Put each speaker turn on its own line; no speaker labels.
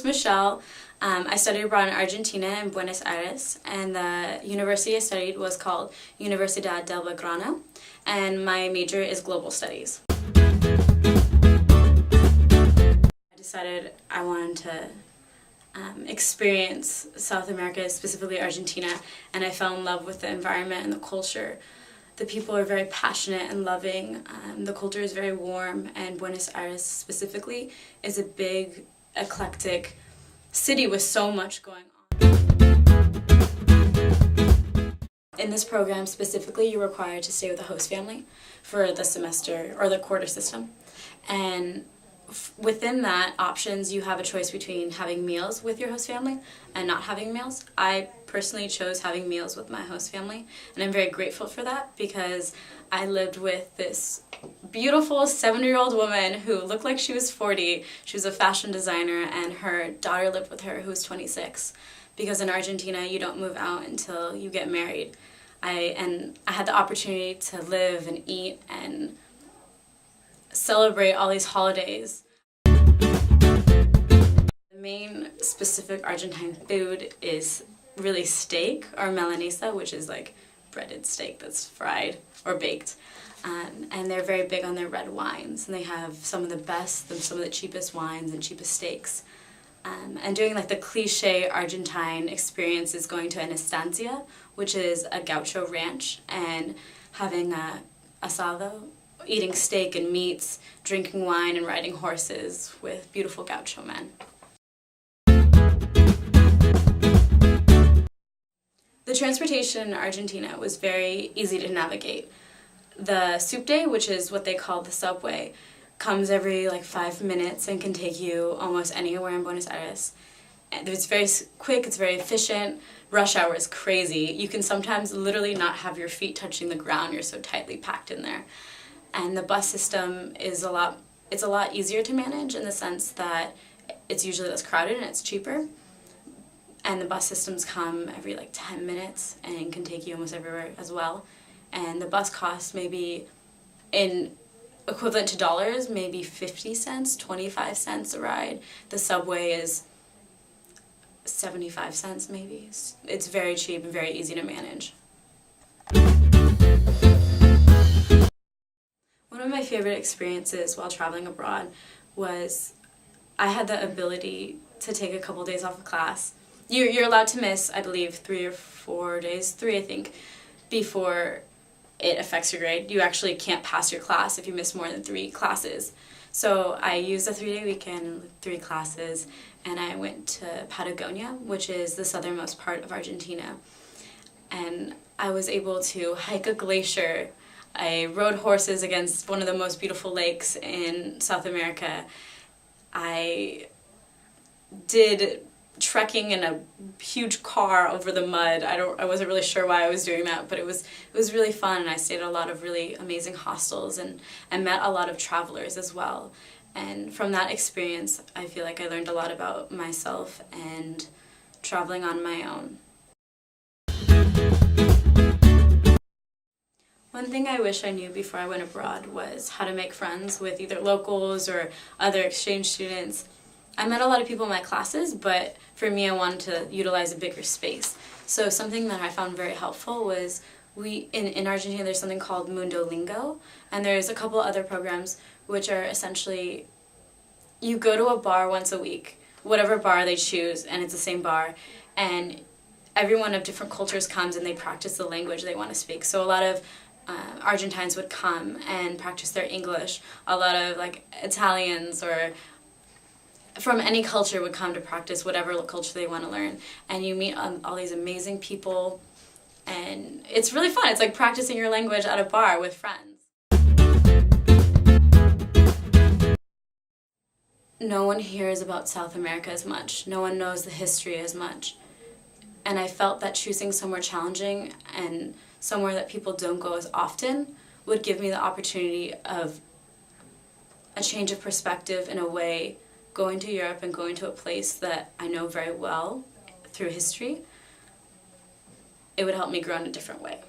is Michelle. I studied abroad in Argentina in Buenos Aires, and the university I studied was called Universidad del Belgrano, and my major is global studies. I decided I wanted to experience South America, specifically Argentina, and I fell in love with the environment and the culture. The people are very passionate and loving. The culture is very warm, and Buenos Aires specifically is a big, eclectic city with so much going on. In this program specifically, you're required to stay with a host family for the semester or the quarter system. And within that options, you have a choice between having meals with your host family and not having meals. I personally chose having meals with my host family, and I'm very grateful for that because I lived with this beautiful 70-year-old woman who looked like she was 40. She was a fashion designer, and her daughter lived with her who was 26, because in Argentina you don't move out until you get married. I had the opportunity to live and eat and celebrate all these holidays. The main specific Argentine food is really steak, or milanesa, which is like breaded steak that's fried or baked. And they're very big on their red wines, and they have some of the best and some of the cheapest wines and cheapest steaks. And doing like the cliche Argentine experience is going to an estancia, which is a gaucho ranch, and having a asado, eating steak and meats, drinking wine, and riding horses with beautiful gaucho men. The transportation in Argentina was very easy to navigate. The subte, which is what they call the subway, comes every like 5 minutes and can take you almost anywhere in Buenos Aires. And it's very quick, it's very efficient. Rush hour is crazy. You can sometimes literally not have your feet touching the ground, you're so tightly packed in there. And the bus system is a lot easier to manage in the sense that it's usually less crowded and it's cheaper. And the bus systems come every like 10 minutes and can take you almost everywhere as well. And the bus costs maybe, in equivalent to dollars, maybe 50 cents, 25 cents a ride. The subway is 75 cents maybe. It's very cheap and very easy to manage. One of my favorite experiences while traveling abroad was I had the ability to take a couple days off of class. You're allowed to miss, I believe, 3 or 4 days, 3 I think, before it affects your grade. You actually can't pass your class if you miss more than 3 classes. So I used a 3-day weekend, 3 classes, and I went to Patagonia, which is the southernmost part of Argentina. And I was able to hike a glacier. I rode horses against one of the most beautiful lakes in South America. I did trekking in a huge car over the mud. I wasn't really sure why I was doing that, but it was really fun, and I stayed at a lot of really amazing hostels and met a lot of travelers as well. And from that experience, I feel like I learned a lot about myself and traveling on my own. One thing I wish I knew before I went abroad was how to make friends with either locals or other exchange students. I met a lot of people in my classes, but for me I wanted to utilize a bigger space. So something that I found very helpful was in Argentina there's something called Mundo Lingo, and there's a couple other programs which are essentially you go to a bar once a week, whatever bar they choose, and it's the same bar, and everyone of different cultures comes and they practice the language they want to speak. So a lot of Argentines would come and practice their English. A lot of like Italians or from any culture would come to practice whatever culture they want to learn. And you meet all these amazing people, and it's really fun. It's like practicing your language at a bar with friends. No one hears about South America as much. No one knows the history as much. And I felt that choosing somewhere challenging and somewhere that people don't go as often would give me the opportunity of a change of perspective in a way. Going to Europe and going to a place that I know very well through history, it would help me grow in a different way.